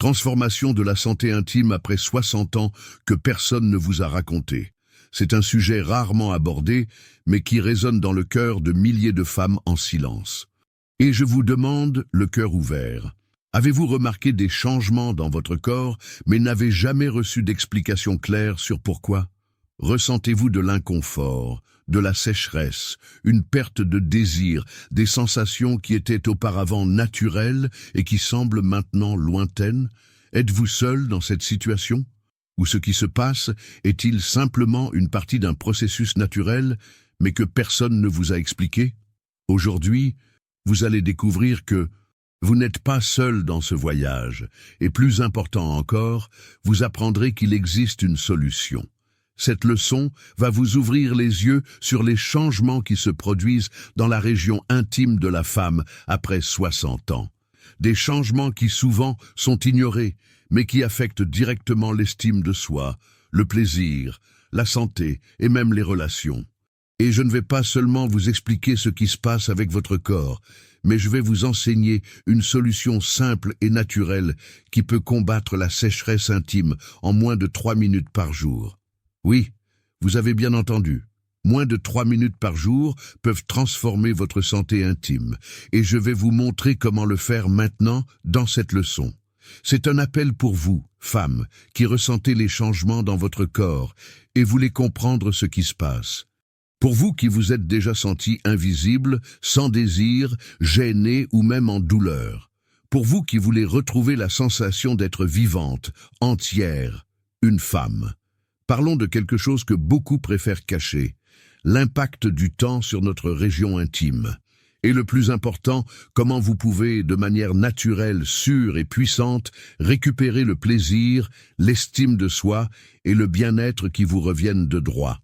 Transformation de la santé intime après 60 ans que personne ne vous a raconté. C'est un sujet rarement abordé, mais qui résonne dans le cœur de milliers de femmes en silence. Et je vous demande, le cœur ouvert, avez-vous remarqué des changements dans votre corps, mais n'avez jamais reçu d'explication claire sur pourquoi? Ressentez-vous de l'inconfort, de la sécheresse, une perte de désir, des sensations qui étaient auparavant naturelles et qui semblent maintenant lointaines? Êtes-vous seul dans cette situation? Ou ce qui se passe est-il simplement une partie d'un processus naturel, mais que personne ne vous a expliqué? Aujourd'hui, vous allez découvrir que vous n'êtes pas seul dans ce voyage, et plus important encore, vous apprendrez qu'il existe une solution. Cette leçon va vous ouvrir les yeux sur les changements qui se produisent dans la région intime de la femme après 60 ans. Des changements qui souvent sont ignorés, mais qui affectent directement l'estime de soi, le plaisir, la santé et même les relations. Et je ne vais pas seulement vous expliquer ce qui se passe avec votre corps, mais je vais vous enseigner une solution simple et naturelle qui peut combattre la sécheresse intime en moins de 3 minutes par jour. Oui, vous avez bien entendu. Moins de 3 minutes par jour peuvent transformer votre santé intime, et je vais vous montrer comment le faire maintenant dans cette leçon. C'est un appel pour vous, femmes, qui ressentez les changements dans votre corps et voulez comprendre ce qui se passe. Pour vous qui vous êtes déjà sentis invisibles, sans désir, gênés ou même en douleur. Pour vous qui voulez retrouver la sensation d'être vivante, entière, une femme. Parlons de quelque chose que beaucoup préfèrent cacher, l'impact du temps sur notre région intime. Et le plus important, comment vous pouvez, de manière naturelle, sûre et puissante, récupérer le plaisir, l'estime de soi et le bien-être qui vous reviennent de droit.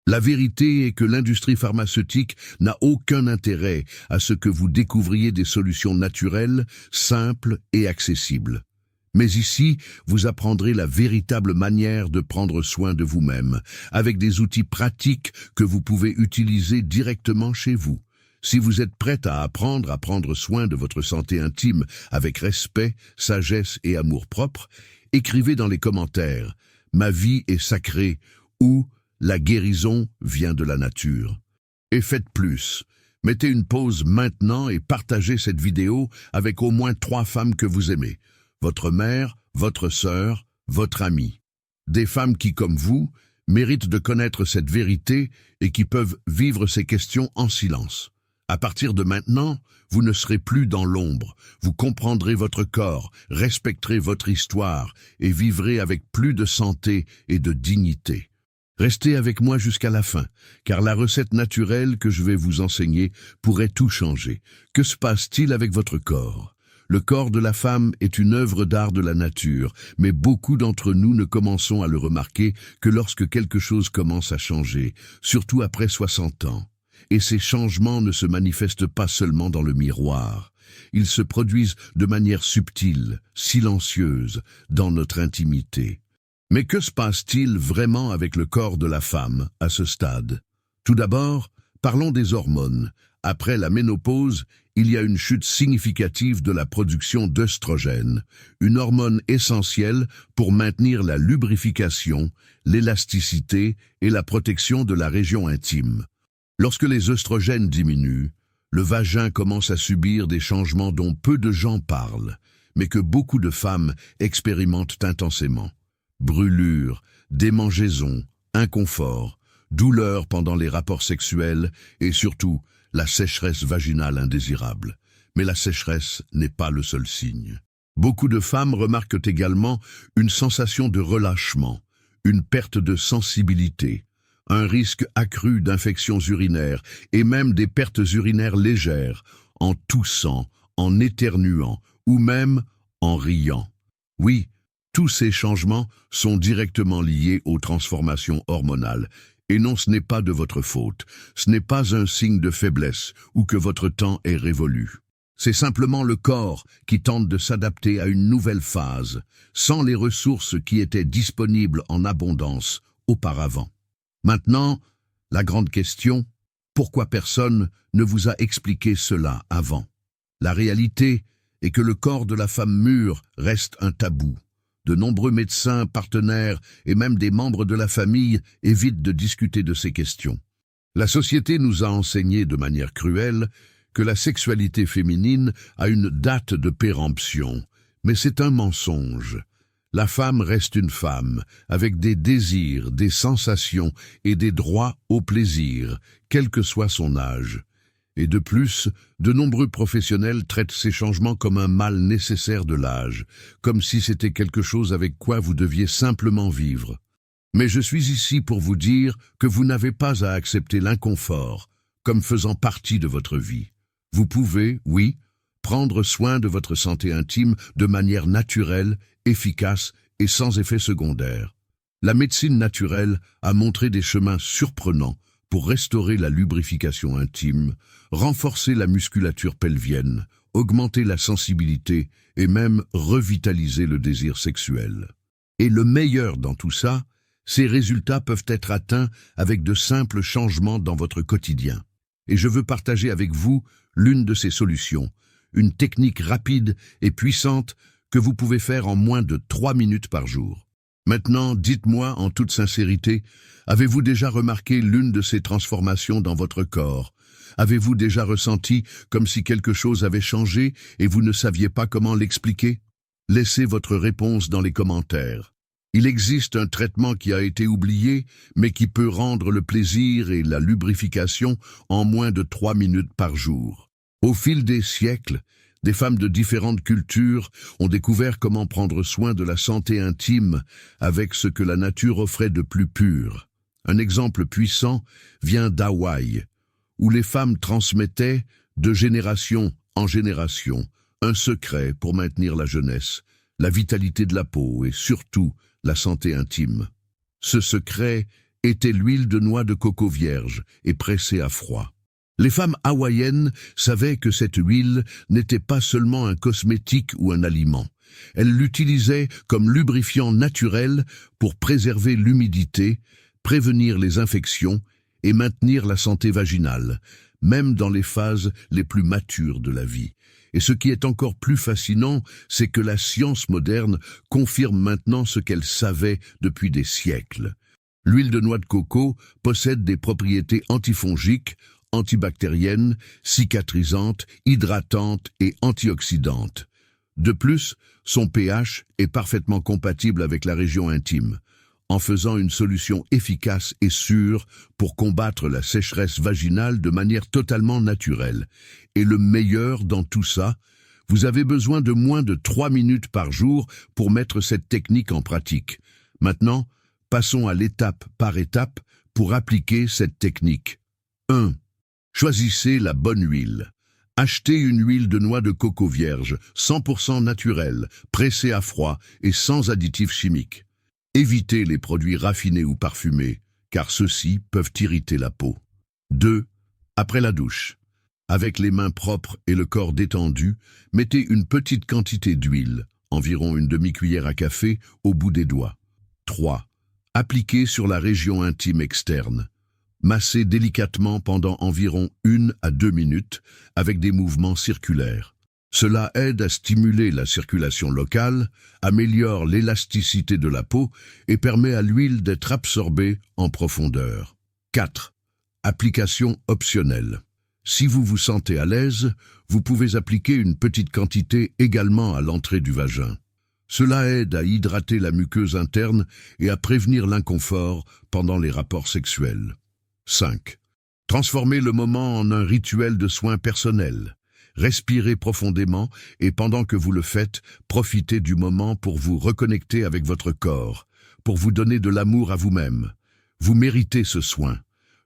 La vérité est que l'industrie pharmaceutique n'a aucun intérêt à ce que vous découvriez des solutions naturelles, simples et accessibles. Mais ici, vous apprendrez la véritable manière de prendre soin de vous-même, avec des outils pratiques que vous pouvez utiliser directement chez vous. Si vous êtes prête à apprendre à prendre soin de votre santé intime avec respect, sagesse et amour-propre, écrivez dans les commentaires « Ma vie est sacrée » ou « La guérison vient de la nature ». Et faites plus. Mettez une pause maintenant et partagez cette vidéo avec au moins 3 femmes que vous aimez. Votre mère, votre sœur, votre amie. Des femmes qui, comme vous, méritent de connaître cette vérité et qui peuvent vivre ces questions en silence. À partir de maintenant, vous ne serez plus dans l'ombre. Vous comprendrez votre corps, respecterez votre histoire et vivrez avec plus de santé et de dignité. Restez avec moi jusqu'à la fin, car la recette naturelle que je vais vous enseigner pourrait tout changer. Que se passe-t-il avec votre corps? Le corps de la femme est une œuvre d'art de la nature, mais beaucoup d'entre nous ne commençons à le remarquer que lorsque quelque chose commence à changer, surtout après 60 ans. Et ces changements ne se manifestent pas seulement dans le miroir. Ils se produisent de manière subtile, silencieuse, dans notre intimité. Mais que se passe-t-il vraiment avec le corps de la femme à ce stade? Tout d'abord, parlons des hormones. Après la ménopause, il y a une chute significative de la production d'œstrogène, une hormone essentielle pour maintenir la lubrification, l'élasticité et la protection de la région intime. Lorsque les œstrogènes diminuent, le vagin commence à subir des changements dont peu de gens parlent, mais que beaucoup de femmes expérimentent intensément. Brûlures, démangeaisons, inconfort, douleurs pendant les rapports sexuels et surtout la sécheresse vaginale indésirable. Mais la sécheresse n'est pas le seul signe. Beaucoup de femmes remarquent également une sensation de relâchement, une perte de sensibilité, un risque accru d'infections urinaires et même des pertes urinaires légères, en toussant, en éternuant ou même en riant. Oui, tous ces changements sont directement liés aux transformations hormonales. Et non, ce n'est pas de votre faute, ce n'est pas un signe de faiblesse ou que votre temps est révolu. C'est simplement le corps qui tente de s'adapter à une nouvelle phase, sans les ressources qui étaient disponibles en abondance auparavant. Maintenant, la grande question, pourquoi personne ne vous a expliqué cela avant? La réalité et que le corps de la femme mûre reste un tabou. De nombreux médecins, partenaires et même des membres de la famille évitent de discuter de ces questions. La société nous a enseigné de manière cruelle que la sexualité féminine a une date de péremption, mais c'est un mensonge. La femme reste une femme, avec des désirs, des sensations et des droits au plaisir, quel que soit son âge. Et de plus, de nombreux professionnels traitent ces changements comme un mal nécessaire de l'âge, comme si c'était quelque chose avec quoi vous deviez simplement vivre. Mais je suis ici pour vous dire que vous n'avez pas à accepter l'inconfort comme faisant partie de votre vie. Vous pouvez, oui, prendre soin de votre santé intime de manière naturelle, efficace et sans effet secondaire. La médecine naturelle a montré des chemins surprenants pour restaurer la lubrification intime, renforcer la musculature pelvienne, augmenter la sensibilité et même revitaliser le désir sexuel. Et le meilleur dans tout ça, ces résultats peuvent être atteints avec de simples changements dans votre quotidien. Et je veux partager avec vous l'une de ces solutions, une technique rapide et puissante que vous pouvez faire en moins de 3 minutes par jour. Maintenant, dites-moi en toute sincérité, avez-vous déjà remarqué l'une de ces transformations dans votre corps? Avez-vous déjà ressenti comme si quelque chose avait changé et vous ne saviez pas comment l'expliquer? Laissez votre réponse dans les commentaires. Il existe un traitement qui a été oublié, mais qui peut rendre le plaisir et la lubrification en moins de 3 minutes par jour. Au fil des siècles, des femmes de différentes cultures ont découvert comment prendre soin de la santé intime avec ce que la nature offrait de plus pur. Un exemple puissant vient d'Hawaï, où les femmes transmettaient, de génération en génération, un secret pour maintenir la jeunesse, la vitalité de la peau et surtout la santé intime. Ce secret était l'huile de noix de coco vierge et pressée à froid. Les femmes hawaïennes savaient que cette huile n'était pas seulement un cosmétique ou un aliment. Elles l'utilisaient comme lubrifiant naturel pour préserver l'humidité, prévenir les infections et maintenir la santé vaginale, même dans les phases les plus matures de la vie. Et ce qui est encore plus fascinant, c'est que la science moderne confirme maintenant ce qu'elle savait depuis des siècles. L'huile de noix de coco possède des propriétés antifongiques, antibactérienne, cicatrisante, hydratante et antioxydante. De plus, son pH est parfaitement compatible avec la région intime, en faisant une solution efficace et sûre pour combattre la sécheresse vaginale de manière totalement naturelle. Et le meilleur dans tout ça, vous avez besoin de moins de 3 minutes par jour pour mettre cette technique en pratique. Maintenant, passons à l'étape par étape pour appliquer cette technique. 1. Choisissez la bonne huile. Achetez une huile de noix de coco vierge, 100% naturelle, pressée à froid et sans additifs chimiques. Évitez les produits raffinés ou parfumés, car ceux-ci peuvent irriter la peau. 2. Après la douche. Avec les mains propres et le corps détendu, mettez une petite quantité d'huile, environ une demi-cuillère à café, au bout des doigts. 3. Appliquez sur la région intime externe. Massez délicatement pendant environ 1 à 2 minutes avec des mouvements circulaires. Cela aide à stimuler la circulation locale, améliore l'élasticité de la peau et permet à l'huile d'être absorbée en profondeur. 4. Application optionnelle. Si vous vous sentez à l'aise, vous pouvez appliquer une petite quantité également à l'entrée du vagin. Cela aide à hydrater la muqueuse interne et à prévenir l'inconfort pendant les rapports sexuels. 5. Transformez le moment en un rituel de soins personnels. Respirez profondément et pendant que vous le faites, profitez du moment pour vous reconnecter avec votre corps, pour vous donner de l'amour à vous-même. Vous méritez ce soin.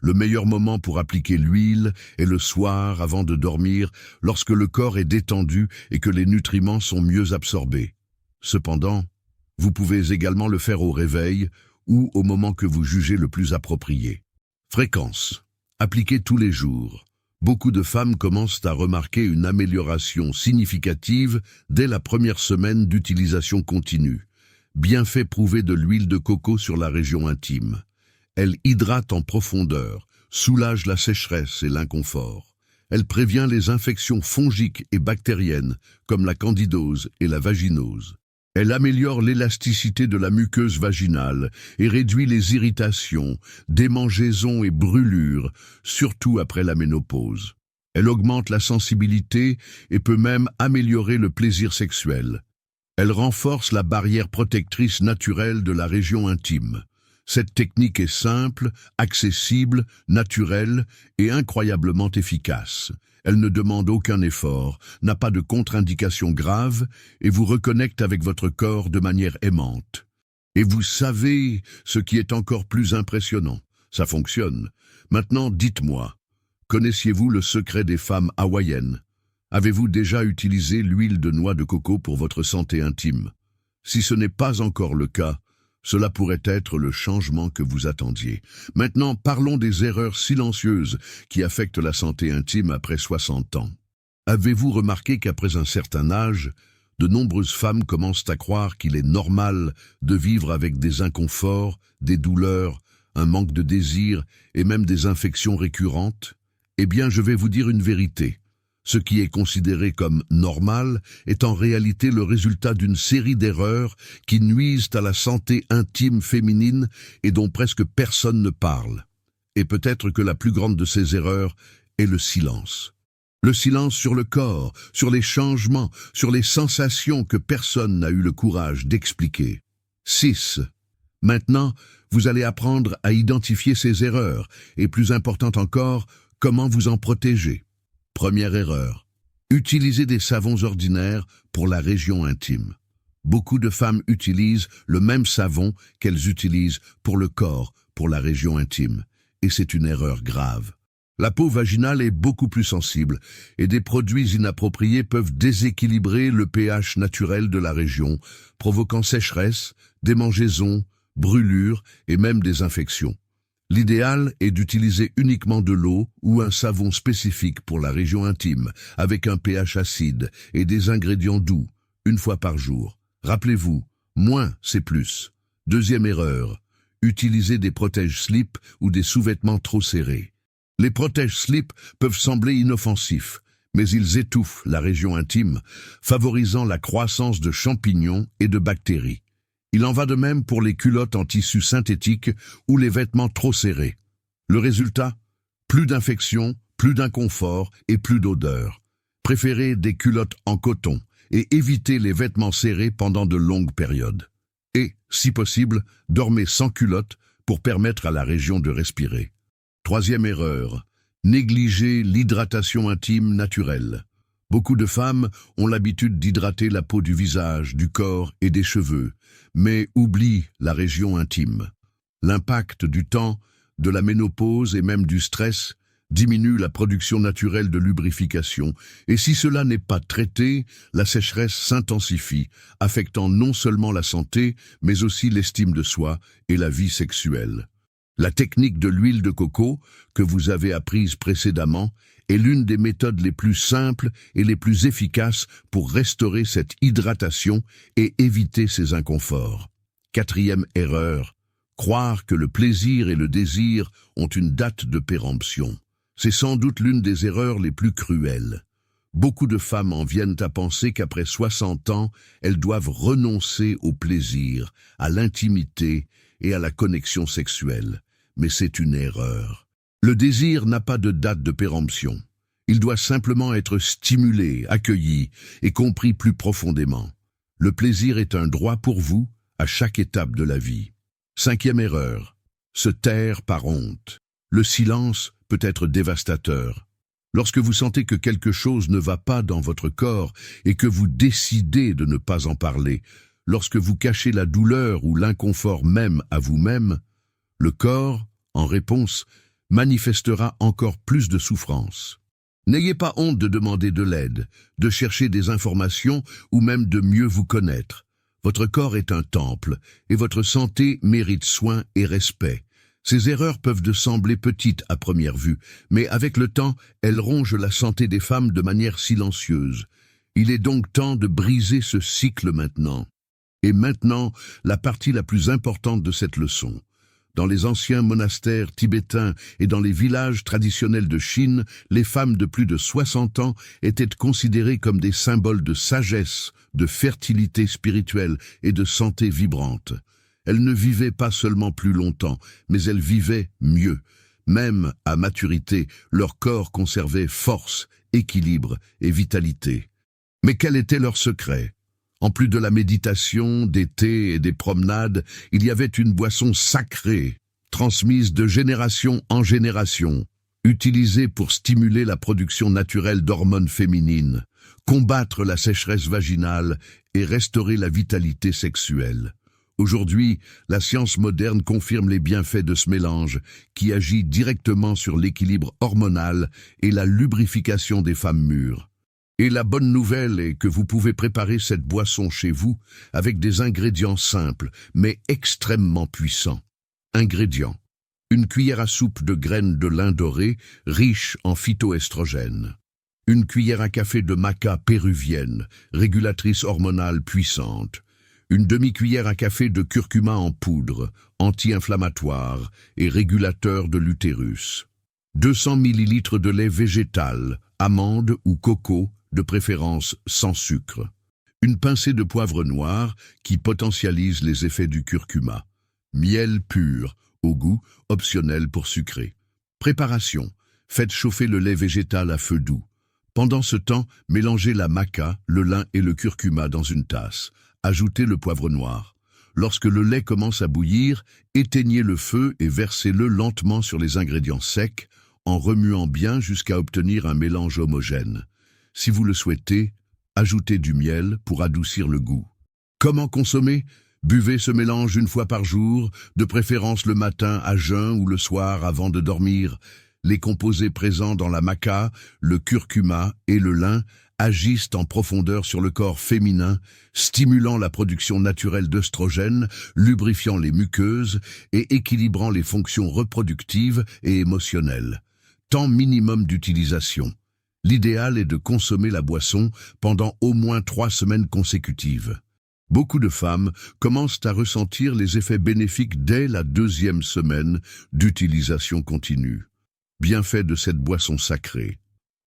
Le meilleur moment pour appliquer l'huile est le soir avant de dormir, lorsque le corps est détendu et que les nutriments sont mieux absorbés. Cependant, vous pouvez également le faire au réveil ou au moment que vous jugez le plus approprié. Fréquence. Appliquez tous les jours. Beaucoup de femmes commencent à remarquer une amélioration significative dès la première semaine d'utilisation continue. Bienfait prouvé de l'huile de coco sur la région intime. Elle hydrate en profondeur, soulage la sécheresse et l'inconfort. Elle prévient les infections fongiques et bactériennes, comme la candidose et la vaginose. Elle améliore l'élasticité de la muqueuse vaginale et réduit les irritations, démangeaisons et brûlures, surtout après la ménopause. Elle augmente la sensibilité et peut même améliorer le plaisir sexuel. Elle renforce la barrière protectrice naturelle de la région intime. Cette technique est simple, accessible, naturelle et incroyablement efficace. Elle ne demande aucun effort, n'a pas de contre-indication grave et vous reconnecte avec votre corps de manière aimante. Et vous savez ce qui est encore plus impressionnant. Ça fonctionne. Maintenant, dites-moi, connaissiez-vous le secret des femmes hawaïennes? Avez-vous déjà utilisé l'huile de noix de coco pour votre santé intime? Si ce n'est pas encore le cas, cela pourrait être le changement que vous attendiez. Maintenant, parlons des erreurs silencieuses qui affectent la santé intime après 60 ans. Avez-vous remarqué qu'après un certain âge, de nombreuses femmes commencent à croire qu'il est normal de vivre avec des inconforts, des douleurs, un manque de désir et même des infections récurrentes? Eh bien, je vais vous dire une vérité. Ce qui est considéré comme normal est en réalité le résultat d'une série d'erreurs qui nuisent à la santé intime féminine et dont presque personne ne parle. Et peut-être que la plus grande de ces erreurs est le silence. Le silence sur le corps, sur les changements, sur les sensations que personne n'a eu le courage d'expliquer. 6. Maintenant, vous allez apprendre à identifier ces erreurs et, plus important encore, comment vous en protéger. Première erreur. Utilisez des savons ordinaires pour la région intime. Beaucoup de femmes utilisent le même savon qu'elles utilisent pour le corps, pour la région intime. Et c'est une erreur grave. La peau vaginale est beaucoup plus sensible et des produits inappropriés peuvent déséquilibrer le pH naturel de la région, provoquant sécheresse, démangeaisons, brûlures et même des infections. L'idéal est d'utiliser uniquement de l'eau ou un savon spécifique pour la région intime, avec un pH acide et des ingrédients doux, une fois par jour. Rappelez-vous, moins c'est plus. Deuxième erreur, utilisez des protège-slips ou des sous-vêtements trop serrés. Les protège-slips peuvent sembler inoffensifs, mais ils étouffent la région intime, favorisant la croissance de champignons et de bactéries. Il en va de même pour les culottes en tissu synthétique ou les vêtements trop serrés. Le résultat? Plus d'infections, plus d'inconfort et plus d'odeur. Préférez des culottes en coton et évitez les vêtements serrés pendant de longues périodes. Et, si possible, dormez sans culotte pour permettre à la région de respirer. Troisième erreur, négligez l'hydratation intime naturelle. Beaucoup de femmes ont l'habitude d'hydrater la peau du visage, du corps et des cheveux, mais oublient la région intime. L'impact du temps, de la ménopause et même du stress diminue la production naturelle de lubrification, et si cela n'est pas traité, la sécheresse s'intensifie, affectant non seulement la santé, mais aussi l'estime de soi et la vie sexuelle. La technique de l'huile de coco, que vous avez apprise précédemment, est l'une des méthodes les plus simples et les plus efficaces pour restaurer cette hydratation et éviter ces inconforts. Quatrième erreur, croire que le plaisir et le désir ont une date de péremption. C'est sans doute l'une des erreurs les plus cruelles. Beaucoup de femmes en viennent à penser qu'après 60 ans, elles doivent renoncer au plaisir, à l'intimité et à la connexion sexuelle. Mais c'est une erreur. Le désir n'a pas de date de péremption. Il doit simplement être stimulé, accueilli et compris plus profondément. Le plaisir est un droit pour vous à chaque étape de la vie. Cinquième erreur, se taire par honte. Le silence peut être dévastateur. Lorsque vous sentez que quelque chose ne va pas dans votre corps et que vous décidez de ne pas en parler, lorsque vous cachez la douleur ou l'inconfort même à vous-même, le corps, en réponse, manifestera encore plus de souffrance. N'ayez pas honte de demander de l'aide, de chercher des informations ou même de mieux vous connaître. Votre corps est un temple et votre santé mérite soin et respect. Ces erreurs peuvent sembler petites à première vue, mais avec le temps, elles rongent la santé des femmes de manière silencieuse. Il est donc temps de briser ce cycle maintenant. Et maintenant, la partie la plus importante de cette leçon. Dans les anciens monastères tibétains et dans les villages traditionnels de Chine, les femmes de plus de 60 ans étaient considérées comme des symboles de sagesse, de fertilité spirituelle et de santé vibrante. Elles ne vivaient pas seulement plus longtemps, mais elles vivaient mieux. Même à maturité, leur corps conservait force, équilibre et vitalité. Mais quel était leur secret? En plus de la méditation, des thés et des promenades, il y avait une boisson sacrée, transmise de génération en génération, utilisée pour stimuler la production naturelle d'hormones féminines, combattre la sécheresse vaginale et restaurer la vitalité sexuelle. Aujourd'hui, la science moderne confirme les bienfaits de ce mélange qui agit directement sur l'équilibre hormonal et la lubrification des femmes mûres. Et la bonne nouvelle est que vous pouvez préparer cette boisson chez vous avec des ingrédients simples mais extrêmement puissants. Ingrédients: une cuillère à soupe de graines de lin doré riche en phytoestrogènes. Une cuillère à café de maca péruvienne, régulatrice hormonale puissante. Une demi-cuillère à café de curcuma en poudre, anti-inflammatoire et régulateur de l'utérus. 200 ml de lait végétal, amande ou coco, de préférence sans sucre. Une pincée de poivre noir qui potentialise les effets du curcuma. Miel pur, au goût, optionnel pour sucrer. Préparation: faites chauffer le lait végétal à feu doux. Pendant ce temps, mélangez la maca, le lin et le curcuma dans une tasse. Ajoutez le poivre noir. Lorsque le lait commence à bouillir, éteignez le feu et versez-le lentement sur les ingrédients secs, en remuant bien jusqu'à obtenir un mélange homogène. Si vous le souhaitez, ajoutez du miel pour adoucir le goût. Comment consommer? Buvez ce mélange une fois par jour, de préférence le matin à jeun ou le soir avant de dormir. Les composés présents dans la maca, le curcuma et le lin agissent en profondeur sur le corps féminin, stimulant la production naturelle d'œstrogènes, lubrifiant les muqueuses et équilibrant les fonctions reproductives et émotionnelles. Temps minimum d'utilisation. L'idéal est de consommer la boisson pendant au moins 3 semaines consécutives. Beaucoup de femmes commencent à ressentir les effets bénéfiques dès la 2e semaine d'utilisation continue. Bienfait de cette boisson sacrée: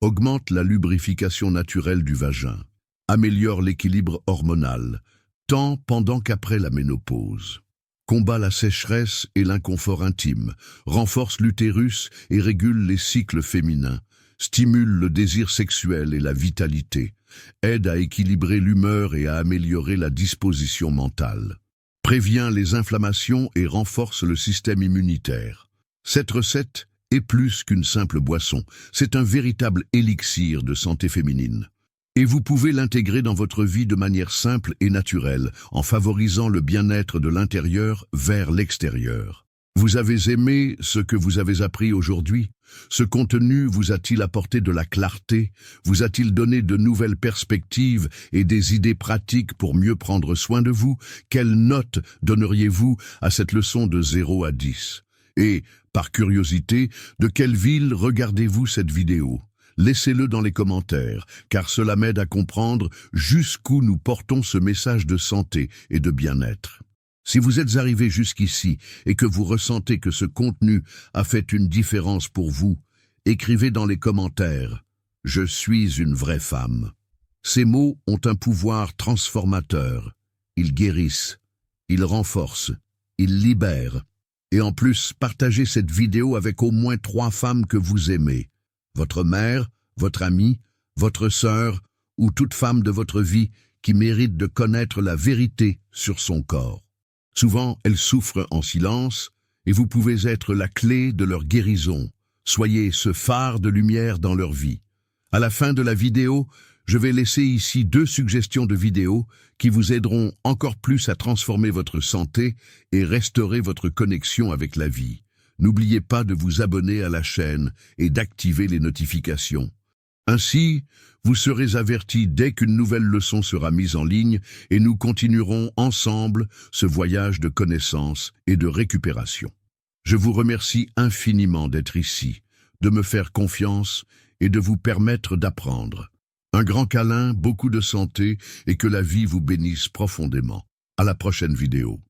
augmente la lubrification naturelle du vagin, améliore l'équilibre hormonal, tant pendant qu'après la ménopause, combat la sécheresse et l'inconfort intime, renforce l'utérus et régule les cycles féminins, stimule le désir sexuel et la vitalité, aide à équilibrer l'humeur et à améliorer la disposition mentale, prévient les inflammations et renforce le système immunitaire. Cette recette est plus qu'une simple boisson, c'est un véritable élixir de santé féminine. Et vous pouvez l'intégrer dans votre vie de manière simple et naturelle, en favorisant le bien-être de l'intérieur vers l'extérieur. Vous avez aimé ce que vous avez appris aujourd'hui? Ce contenu vous a-t-il apporté de la clarté? Vous a-t-il donné de nouvelles perspectives et des idées pratiques pour mieux prendre soin de vous? Quelle note donneriez-vous à cette leçon de 0 à 10? Et, par curiosité, de quelle ville regardez-vous cette vidéo? Laissez-le dans les commentaires, car cela m'aide à comprendre jusqu'où nous portons ce message de santé et de bien-être. Si vous êtes arrivé jusqu'ici et que vous ressentez que ce contenu a fait une différence pour vous, écrivez dans les commentaires « Je suis une vraie femme ». Ces mots ont un pouvoir transformateur. Ils guérissent, ils renforcent, ils libèrent. Et en plus, partagez cette vidéo avec au moins 3 femmes que vous aimez. Votre mère, votre amie, votre sœur ou toute femme de votre vie qui mérite de connaître la vérité sur son corps. Souvent, elles souffrent en silence et vous pouvez être la clé de leur guérison. Soyez ce phare de lumière dans leur vie. À la fin de la vidéo, je vais laisser ici 2 suggestions de vidéos qui vous aideront encore plus à transformer votre santé et restaurer votre connexion avec la vie. N'oubliez pas de vous abonner à la chaîne et d'activer les notifications. Ainsi, vous serez avertis dès qu'une nouvelle leçon sera mise en ligne et nous continuerons ensemble ce voyage de connaissance et de récupération. Je vous remercie infiniment d'être ici, de me faire confiance et de vous permettre d'apprendre. Un grand câlin, beaucoup de santé et que la vie vous bénisse profondément. À la prochaine vidéo.